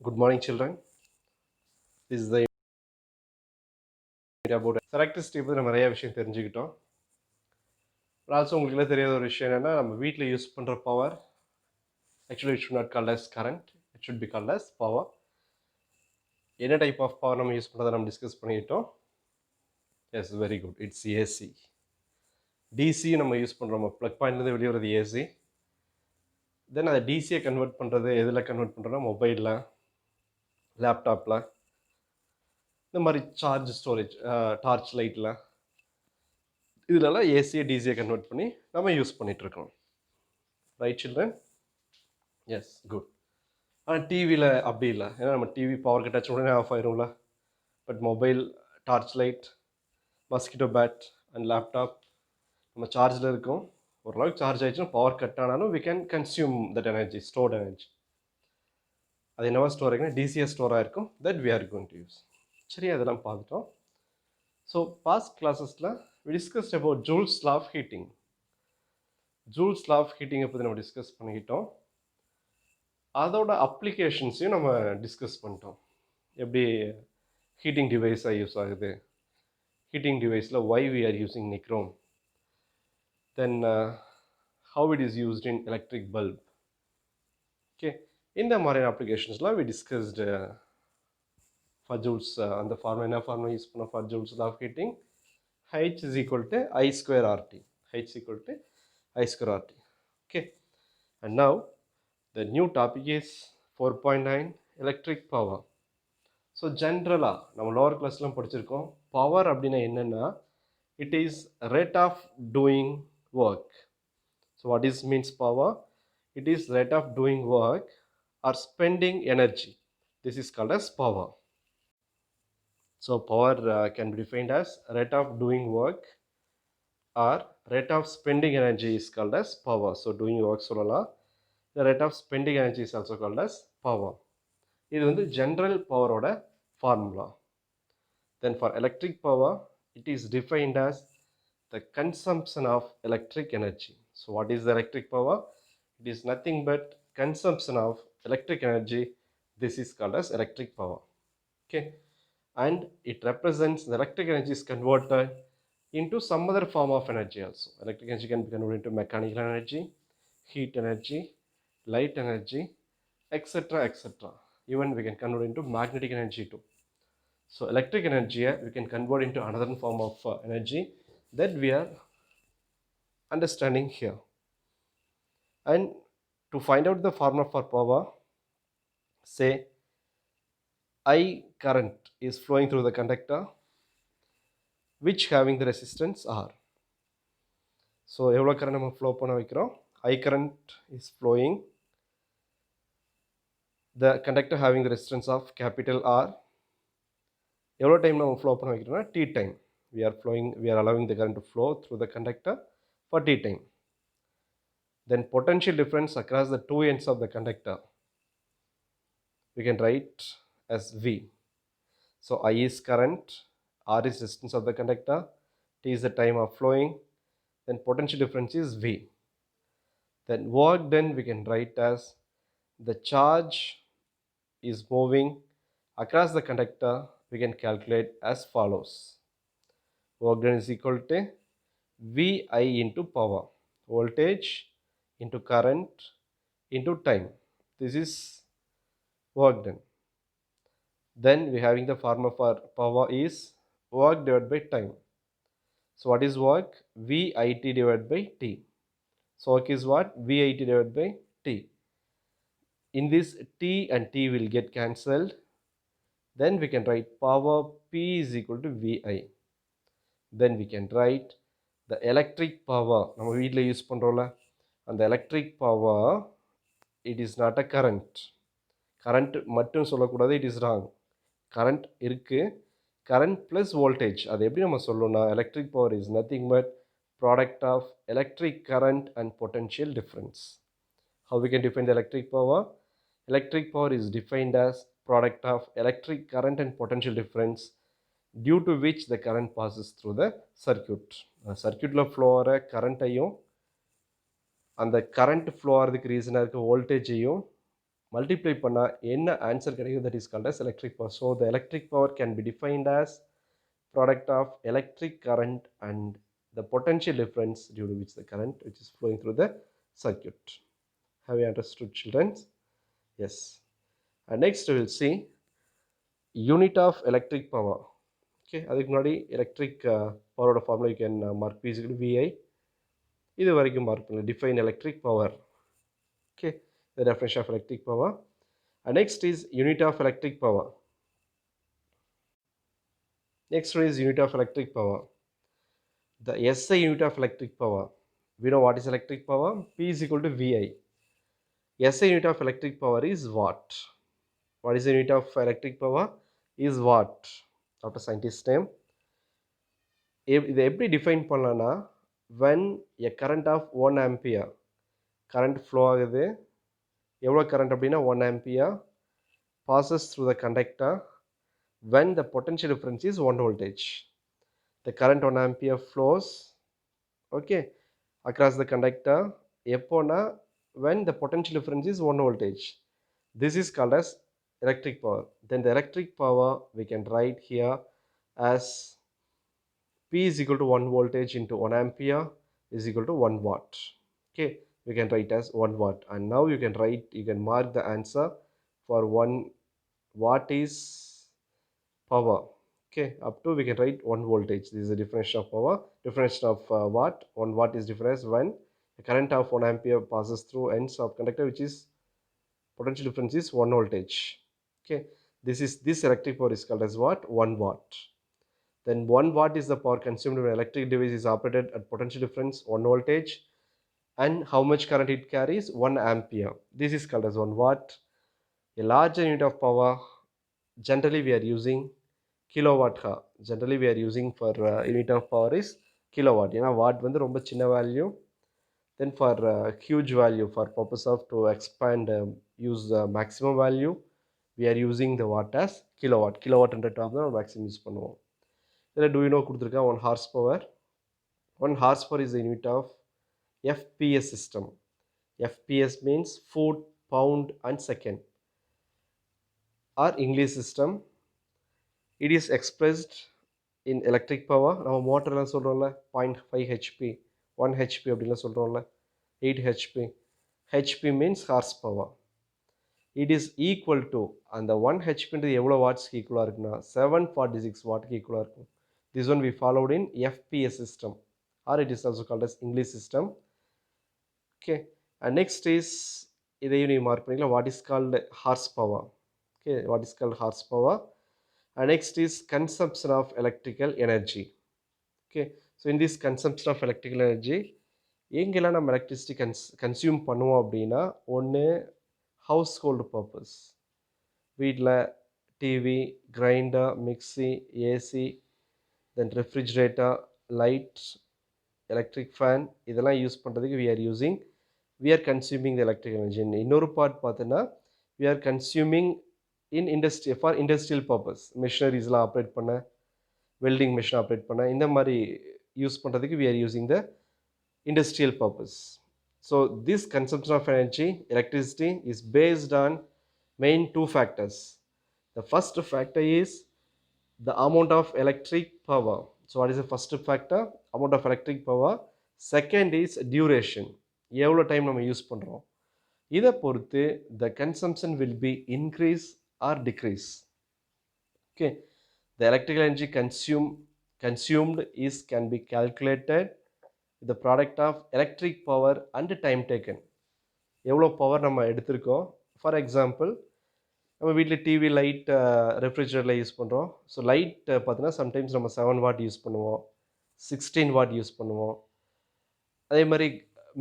Good morning, children. This is the about electricity பற்றி நம்ம நிறைய விஷயம் தெரிஞ்சுக்கிட்டோம். ஆல்சோ உங்களுக்கு தெரியாத ஒரு விஷயம் என்னென்னா, நம்ம வீட்டில் யூஸ் பண்ணுற power actually it should not called as current, it should be called as power. என்ன டைப் ஆஃப் பவர் நம்ம யூஸ் பண்ணுறதை நம்ம டிஸ்கஸ் பண்ணிக்கிட்டோம். Yes, very good, it's AC. DC நம்ம யூஸ் பண்ணுறோம், ப்ளக் பாயிண்ட்லேருந்து வெளியே வருது ஏசி. தென் அதை டிசியை கன்வெர்ட் பண்ணுறது எதில் கன்வெர்ட் பண்ணுறோன்னா மொபைலில், லேப்டாப்பில், இந்த மாதிரி சார்ஜ் ஸ்டோரேஜ், டார்ச் லைட்டில், இதிலெல்லாம் ஏசியை டிசியை கன்வெர்ட் பண்ணி நம்ம யூஸ் பண்ணிகிட்ருக்கோம். Right children? Yes, good. ஆனால் டிவியில் அப்படி இல்லை, ஏன்னா நம்ம டிவி பவர் கட் ஆச்சு உடனே ஆஃப் ஆயிரும்ல. But mobile, torch light, mosquito bat and laptop நம்ம சார்ஜில் இருக்கும். ஓரளவுக்கு சார்ஜ் ஆகிடுச்சுன்னா பவர் கட் ஆனாலும் we can consume that energy, stored energy. அது என்னவா ஸ்டோர் ஆகிங்கன்னா டிசிஎஸ் ஸ்டோராக இருக்கும், that we are going to use. சரி, அதெல்லாம் பார்த்துட்டோம். ஸோ பாஸ்ட் கிளாஸஸில் we discussed about Joule's law of heating. Joule's law of ஹீட்டிங்கை பற்றி நம்ம டிஸ்கஸ் பண்ணிக்கிட்டோம். அதோட அப்ளிகேஷன்ஸையும் நம்ம டிஸ்கஸ் பண்ணிட்டோம். எப்படி ஹீட்டிங் டிவைஸாக யூஸ் ஆகுது, ஹீட்டிங் டிவைஸில் why we are using nichrome, then how it is used in electric bulb. Okay, இந்த மாதிரியான அப்ளிகேஷன்ஸ்லாம் வி டிஸ்கஸ்டு ஃபார் ஜூல்ஸ். அந்த ஃபார்முலா என்ன ஃபார்முலா யூஸ் பண்ணோம் for Joule's of heating? H is equal to I square RT. H is equal to I square RT. Okay, and now the new topic is 4.9 electric power. So ஜென்ரலாக நம்ம lower கிளாஸ்லாம் படிச்சிருக்கோம், power அப்படின்னா என்னென்னா it is rate of doing work. So what is means power? It is rate of doing work or spending energy. This is called as power. So power can be defined as rate of doing work or rate of spending energy is called as power. So doing work சொல்லலாம், the rate of spending energy is also called as power. இது வந்து general பவரோட formula. Then for electric power, it is defined as the consumption of electric energy. So what is the electric power? It is nothing but consumption of electric energy. This is called as electric power. Okay, and it represents the electric energy is converted into some other form of energy also. Electric energy can be converted into mechanical energy, heat energy, light energy, etc., etc. Even we can convert into magnetic energy too. So electric energy we can convert into another form of energy that we are understanding here. And to find out the formula for power, say I current is flowing through the conductor which having the resistance R. So எவ்வளோ current நம்ம flow பண்ண வைக்கிறோம்? I current is flowing the conductor having the resistance of capital R. எவ்வளோ time நம்ம flow பண்ண வைக்கிறோம்னா T time. We are allowing the current to flow through the conductor for T time. Then potential difference across the two ends of the conductor we can write as V. So I is current, R is resistance of the conductor, T is the time of flowing, then potential difference is V. Then work done we can write as the charge is moving across the conductor, we can calculate as follows. Work done is equal to VI into power, voltage into current into time. This is work done. Then we having the formula for power is work divided by time. So what is work? VIT divided by T. So work is what? VIT divided by T. In this T and T will get cancelled. Then we can write power P is equal to VI. Then we can write the electric power. நம்ம வீட்டில் use பண்ணுறோம்ல அந்த electric power, it is not a current. Current மட்டும் சொல்லக்கூடாது, it is wrong. Current இருக்குது, current plus voltage. அது எப்படி நம்ம சொல்லணும்னா electric power is nothing but product of electric current and potential difference. How we can define the electric power? Electric power is defined as product of electric current and potential difference due to which the current passes through the circuit. சர்க்கியூட்டில் flow ஆகிற கரண்ட்டையும் அந்த current flow ஆகிறதுக்கு ரீசனாக இருக்க வோல்டேஜையும் multiply பண்ணா என்ன answer கிடைக்கும், that is called as electric power. So the electric power can be defined as product of electric current and the potential difference due to which the current which is flowing through the circuit. Have you understood, children? Yes. And next we will see unit of electric power. Okay, அதுக்கு முன்னாடி electric power formula you can mark P is equal to VI. இது வரைக்கும் mark பண்ணலாம். Define electric power. Okay, the definition of electric power. And next is unit of electric power. Next one is unit of electric power. The SI unit of electric power. We know what is electric power. P is equal to VI. SI unit of electric power is watt. What is the unit of electric power? Is watt. After scientist name. இதை எப்படி define பண்ணலான்னா, when a current of 1 ampere current flow ஆகுது, எவ்வளோ current அப்படின்னா 1 ampere passes through the conductor when the potential difference is 1 voltage. The current 1 ampere flows, okay, across the conductor எப்போனா when the potential difference is 1 voltage. This is called as electric power. Then the electric power we can write here as P is equal to 1 voltage into 1 ampere is equal to 1 watt. Okay, we can write as 1 watt. And now you can mark the answer for 1 watt is power. Okay, up to we can write 1 voltage. This is the definition of power. Definition of watt. 1 watt is difference when the current of 1 ampere passes through ends of conductor, which is potential difference is 1 voltage. Okay, this electric power is called as what? 1 watt. Then 1 watt is the power consumed when electric device is operated at potential difference 1 voltage, and how much current it carries? 1 ampere. This is called as 1 watt. A larger unit of power, generally we are using kilowatt. Generally we are using for unit of power is kilowatt. Watt வந்து ரொம்ப சின்ன value. Then for huge value, for purpose of to expand use the maximum value, we are using the watt as kilowatt. Kilowatt என்ற term தான் maximum use பண்ணுவோம். இதில் do you know கொடுத்துருக்கா 1 horsepower. 1 horsepower is the unit of FPS system. FPS means foot, pound and second. Or English system. It is expressed in electric power. நம்ம மோட்டர்லாம் சொல்கிறோம்ல 0.5 HP, 1 HP அப்படின்லாம் சொல்கிறோம்ல, 8 HP. HP means horsepower. It is equal to, அந்த 1 HPன்றது எவ்வளோ வாட்ஸ்க்கு ஈக்குவலாக இருக்குன்னா 746 வாட்க்கு ஈக்குவலாக இருக்கும். This one we followed in FPS system, or it is also called as English system. Okay, and next is இதையும் நீ மார்க் பண்ணிக்கலாம், what is called horsepower. Okay, what is called horsepower. And next is consumption of electrical energy. Okay, so in this consumption of electrical energy, எங்கெல்லாம் நம்ம electricity consume பண்ணுவோம் அப்படின்னா, ஒன்று household purpose, வீட்டில் TV, grinder, mixie, AC, then refrigerator, light, electric fan, இதெல்லாம் use பண்ணுறதுக்கு we are consuming the electrical energy. இன்னொரு part பார்த்தோன்னா we are consuming in industry for industrial purpose. மிஷினரிஸ்லாம் ஆப்ரேட் பண்ண, வெல்டிங் மிஷின் ஆப்ரேட் பண்ண, இந்த மாதிரி யூஸ் பண்ணுறதுக்கு we are using the industrial purpose. So this consumption of energy, electricity, is based on main two factors. The first factor is the amount of electric power. So what is the first factor? Amount of electric power. Second is duration. எவ்வளோ time நம்ம use பண்ணுறோம். இதை பொறுத்து the consumption will be increase or decrease. Okay, the electrical energy consumed can be calculated with the product of electric power and time taken. எவ்வளோ power நம்ம எடுத்திருக்கோம். For example, நம்ம வீட்டில் டிவி, லைட், ரெஃப்ரிஜரேட்டரில் யூஸ் பண்ணுறோம். So light பார்த்தீங்கன்னா sometimes நம்ம 7 what use பண்ணுவோம், 16 what use பண்ணுவோம். அதே மாதிரி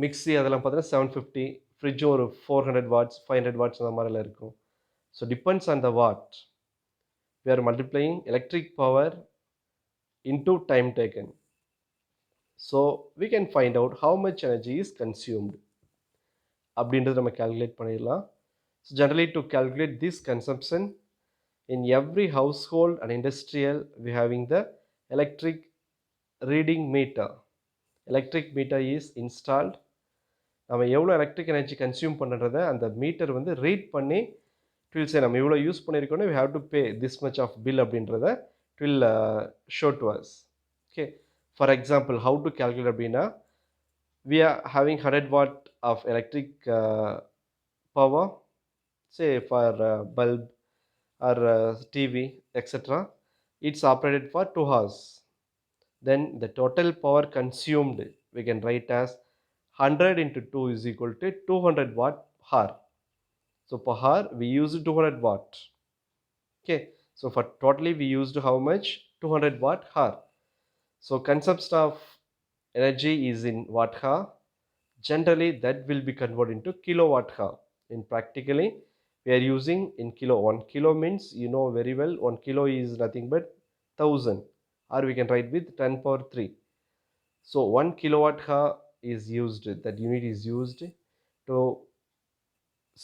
மிக்ஸி அதெல்லாம் பார்த்தீங்கன்னா 750, ஃப்ரிட்ஜும் ஒரு 400 வாட்ஸ், 500 வாட்ஸ் அந்த மாதிரிலாம் இருக்கும். So depends on the what. We are multiplying electric power into time taken. So we can find out how much energy is consumed. அப்படின்றது நம்ம calculate பண்ணிடலாம். So generally to calculate this consumption, in every household and industrial we having the electric reading meter. Electric meter is installed. நம்ம எவ்வளோ electric energy consume பண்ணுறத அந்த metre வந்து read பண்ணி it will say நம்ம இவ்வளோ use பண்ணியிருக்கோன்னு we have to pay this much of bill அப்படின்றத it will show to us. Okay, for example how to calculate அப்படின்னா we are having 100 watt of electric power, say for bulb or TV etc. It's operated for 2 hours. Then the total power consumed we can write as 100 into 2 is equal to 200 watt hour. So per hour we used 200 watt. Okay, so for totally we used how much? 200 watt hour. So consumption of energy is in watt hour. Generally that will be converted into kilowatt hour. In practically we are using in kilo. 1 kilo means you know very well 1 kilo is nothing but 1000, or we can write with 10 power 3. So 1 kilowatt hour is used, that unit is used to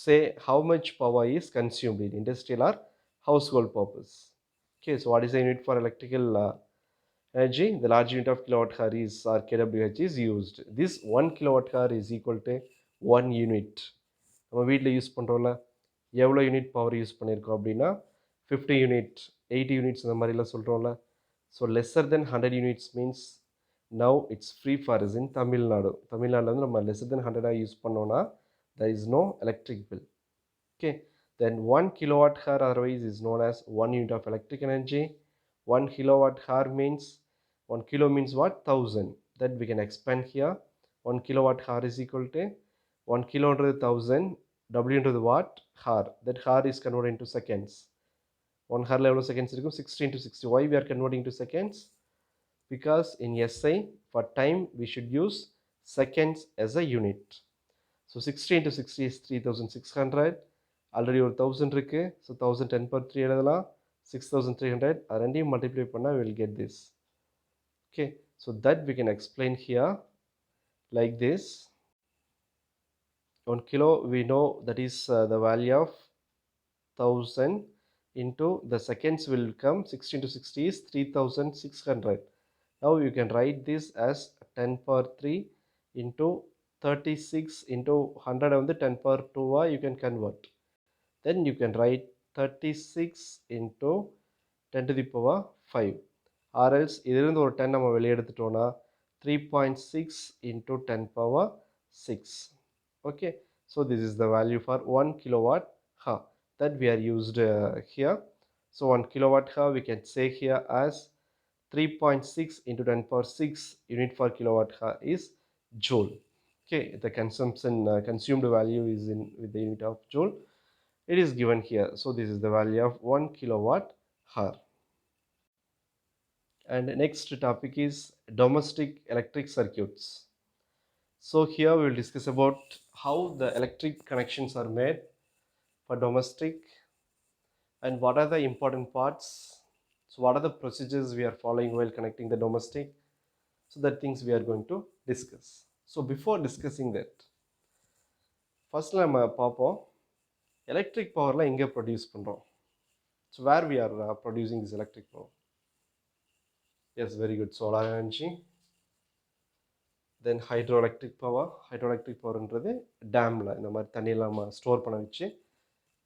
say how much power is consumed in industrial or household purpose. Okay, so what is the unit for electrical energy? The large unit of kilowatt hour is, or kWh is used. This 1 kilowatt hour is equal to 1 unit. நம்ம வீட்டில் use பண்ணுறோம்ல, எவ்வளோ unit power use பண்ணியிருக்கோம் அப்படின்னா 50 unit 80 units இந்த மாதிரிலாம் சொல்கிறோம்ல. So lesser then 100 units means now it's free for is in Tamil Nadu. தமிழ்நாட்டில் வந்து நம்ம லெஸ்ஸர் தென் 100 யூஸ் பண்ணோன்னா there is no electric bill. Okay, then 1 kilowatt hour otherwise is known as 1 unit of electric energy. 1 kilowatt hour means 1 kilo means what? 1000. That we can expand here. 1 kilowatt hour is equal to 1 kilo into 1000, W into the watt hour. That hour is converted into seconds. 1 hour level seconds 60 into 60. Why we are converting to seconds? Because in SI for time we should use seconds as a unit. So 60 into 60 is 3600. Already ஒரு 1000 இருக்கு. So 1000 10 per 3 எழுதலாம். 6300. அது ரெண்டையும் multiply பண்ணா we will get this. Okay, so that we can explain here like this. 1 kilo we know that is the value of 1000 into the seconds will come 60 into 60 is 3600. Now you can write this as 10 power 3 into 36 into 100 on the 10 power 2 you can convert. Then you can write 36 into 10 to the power 5, or else இதிலிருந்து ஒரு 10 நம்ம வெளியே எடுத்துட்டோம்னா 3.6 into 10 power 6. Okay, so this is the value for 1 kilowatt hour that we are used here. So 1 kilowatt hour we can say here as 3.6 into 10 power 6 unit for kilowatt hour is joule. Okay, the consumption consumed value is in with the unit of joule. It is given here. So this is the value of 1 kilowatt hour. And next topic is domestic electric circuits. So here we will discuss about how the electric connections are made for domestic and what are the important parts. So what are the procedures we are following while connecting the domestic? So that things we are going to discuss. So before discussing that, first நம்ம பார்ப்போம் electric பவர்லாம் எங்கே produce பண்ணுறோம். So where we are producing this electric power? Yes, very good. Solar energy. Then hydroelectric power. Hydroelectric powerன்றது டேமில் இந்த மாதிரி தண்ணியெல்லாம் நம்ம store பண்ண வச்சு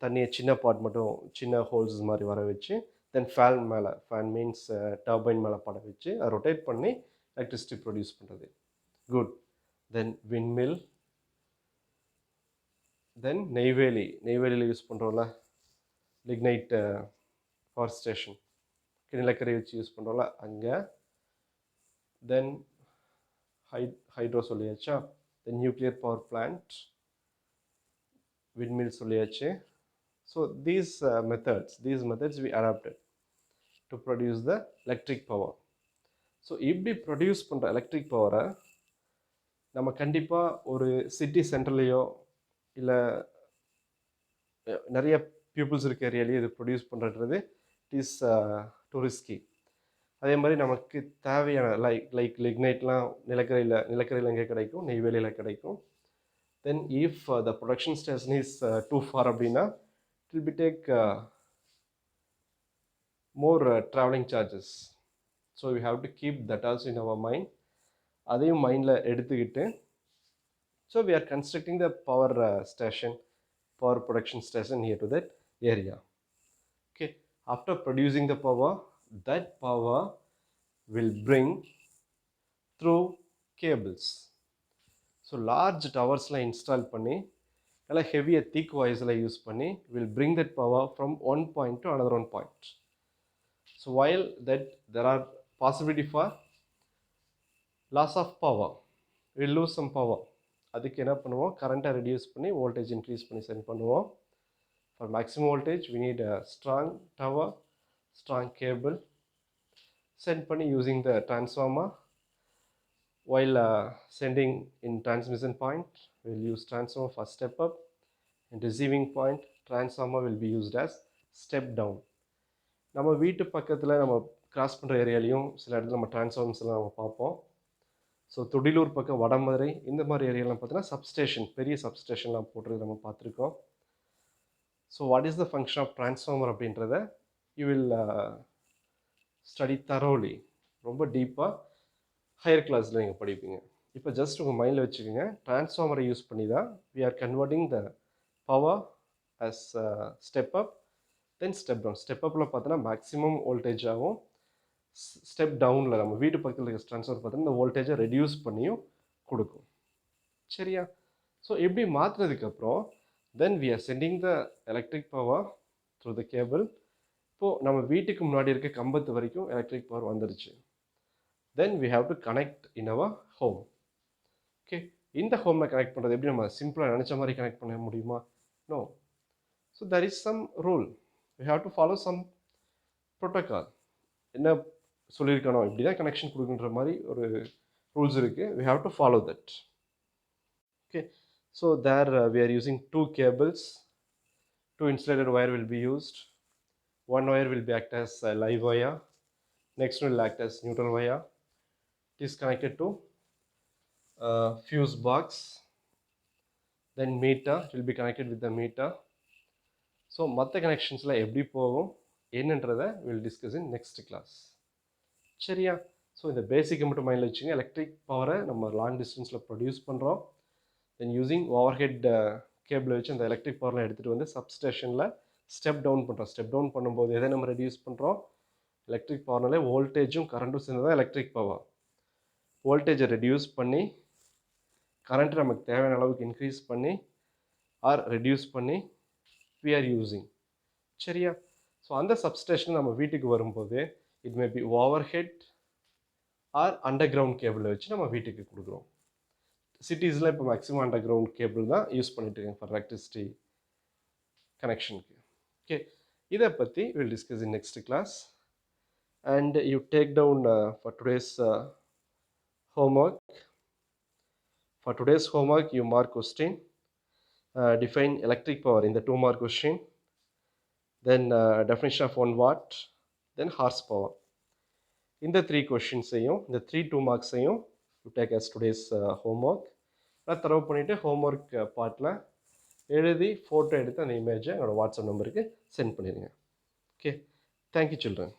தண்ணியை சின்ன பார்ட் மட்டும் சின்ன ஹோல்ஸ் மாதிரி வர வச்சு தென் ஃபேன் மேலே, ஃபேன் மீன்ஸ் டர்பைன் மேலே பட வச்சு அதை ரொட்டேட் பண்ணி எலக்ட்ரிசிட்டி ப்ரொடியூஸ் பண்ணுறது. குட். தென் விண்மில். தென் நெய்வேலியில் யூஸ் பண்ணுறோம்ல லிக்னைட் பவர் ஸ்டேஷன், நிலக்கரை வச்சு யூஸ் பண்ணுறோம்ல அங்கே. தென் ஹைட்ரோ சொல்லியாச்சா. தென் நியூக்ளியர் பவர் பிளான்ட், windmill சொல்லியாச்சு. So these methods we adapted to produce the electric power. So இப்படி ப்ரொடியூஸ் பண்ணுற எலக்ட்ரிக் பவரை நம்ம கண்டிப்பாக ஒரு சிட்டி சென்டர்லேயோ இல்லை நிறைய பீப்புள்ஸ் இருக்க ஏரியாலேயே இது ப்ரொடியூஸ் பண்ணுறது இட் இஸ் டூ ரிஸ்கி. அதே மாதிரி நமக்கு தேவையான லைக் லிக்னைட்லாம் நிலக்கரையில் எங்கே கிடைக்கும், நெய்வேலியில் கிடைக்கும். Then if the production station is too far அப்படின்னா it will be take more traveling charges. So we have to keep that also in our mind. அதையும் மைண்டில் எடுத்துக்கிட்டு So we are constructing the power station, power production station here to that area. Okay, after producing the power, that power will bring through cables. So large towersலாம் install பண்ணி நல்லா heavy thick wires use பண்ணி will bring that power from one point to another one point. So while that there are possibility for loss of power, we will lose some power. அதுக்கு என்ன பண்ணுவோம், கரண்ட்டை reduce பண்ணி voltage increase பண்ணி send பண்ணுவோம். For maximum voltage we need a strong tower, strong cable, send பண்ணி using the transformer. While sending in transmission point, we will use transformer for step up. In receiving point, transformer will be used as step down. நம்ம வீட்டு பக்கத்தில் நம்ம cross பண்ணுற ஏரியாலையும் சில இடத்துல நம்ம டிரான்ஸ்ஃபார்மர்ஸ்லாம் நம்ம பார்ப்போம். ஸோ தொடிலூர் பக்கம் வடமதுரை இந்த மாதிரி ஏரியாலாம் பார்த்தீங்கன்னா சப்ஸ்டேஷன், பெரிய சப்ஸ்டேஷன்லாம் போட்டுருக்கு நம்ம பார்த்துருக்கோம். So what is the function of transformer அப்படின்றத யூ வில் ஸ்டடி தரோலி, ரொம்ப டீப்பாக ஹையர் கிளாஸில் நீங்கள் படிப்பீங்க. இப்போ ஜஸ்ட் உங்கள் மைண்டில் வச்சுக்கோங்க, டிரான்ஸ்ஃபார்மரை யூஸ் பண்ணி தான் we are converting the power as step up then step down. Step அப்பில் பார்த்தோன்னா மேக்ஸிமம் வோல்டேஜ் ஆகும். ஸ்டெப் டவுனில் நம்ம வீட்டு பக்கத்தில் இருக்க ட்ரான்ஸ்ஃபார்மர் பார்த்தோன்னா இந்த வோல்டேஜை ரெடியூஸ் பண்ணியும் கொடுக்கும். சரியா? ஸோ இப்படி மாற்றினதுக்கப்புறம் then we are sending the electric power through the cable. இப்போது நம்ம வீட்டுக்கு முன்னாடி இருக்க கம்பத்து வரைக்கும் எலக்ட்ரிக் பவர் வந்துடுச்சு. Then we have to connect in our home. Okay, இந்த ஹோமில் கனெக்ட் பண்ணுறது எப்படி நம்ம சிம்பிளாக நினச்ச மாதிரி கனெக்ட் பண்ண முடியுமா? No. So there is some rule, we have to follow some protocol. என்ன சொல்லியிருக்கணும், இப்படி தான் கனெக்ஷன் கொடுக்குன்ற மாதிரி ஒரு ரூல்ஸ் இருக்குது. We have to follow that. Okay, so there we are using 2 cables. 2 insulated wire will be used. One wire will be act as a live wire. Next one will act as neutral wire. It is connected to fuse box. Then meter, it will be connected with the meter. So மற்ற கனெக்ஷன்ஸில் எப்படி போகும் என்னன்றதை will discuss in next class. சரியா? ஸோ இந்த பேசிக்கை மட்டும் மைண்டில் வச்சுங்க. எலக்ட்ரிக் பவரை நம்ம லாங் டிஸ்டன்ஸில் ப்ரொடியூஸ் பண்ணுறோம். தென் யூஸிங் ஓவர் ஹெட் கேபிளை வச்சு அந்த எலக்ட்ரிக் பவர்லாம் எடுத்துகிட்டு வந்து சப்ஸ்டேஷனில் ஸ்டெப் டவுன் பண்ணுறோம். ஸ்டெப் டவுன் பண்ணும்போது எதை நம்ம ரெடியூஸ் பண்ணுறோம், எலக்ட்ரிக் பவர்னாலே வோல்டேஜும் கரண்ட்டும் சேர்ந்து தான் எலக்ட்ரிக் பவர். வோல்டேஜை ரெடியூஸ் பண்ணி கரண்ட்டு நமக்கு தேவையான அளவுக்கு இன்க்ரீஸ் பண்ணி ஆர் ரெடியூஸ் பண்ணி வி ஆர் யூஸிங். சரியா? ஸோ அந்த சப்ஸ்டேஷன் நம்ம வீட்டுக்கு வரும்போது it may be overhead or underground கேபிளை வச்சு நம்ம வீட்டுக்கு கொடுக்குறோம். சிட்டிஸில் இப்போ மேக்ஸிமம் அண்டர் கிரவுண்ட் கேபிள் தான் யூஸ் பண்ணிட்டு இருக்காங்க ஃபார் எலக்ட்ரிசிட்டி கனெக்ஷனுக்கு. ஓகே, இதை பற்றி will discuss in next class. And you take down for today's homework. For today's homework, you mark question, define electric power in the 2 mark question, then definition of 1 watt, then horsepower. இந்த 3 கொஷின்ஸையும் இந்த 3 2 மார்க்ஸையும் you take as today's homework. நான் தரவு பண்ணிவிட்டு homework பார்ட்டில் எழுதி photo எடுத்து அந்த இமேஜை என்னோடய வாட்ஸ்அப் நம்பருக்கு சென்ட் பண்ணிடுங்க. Okay, thank you children.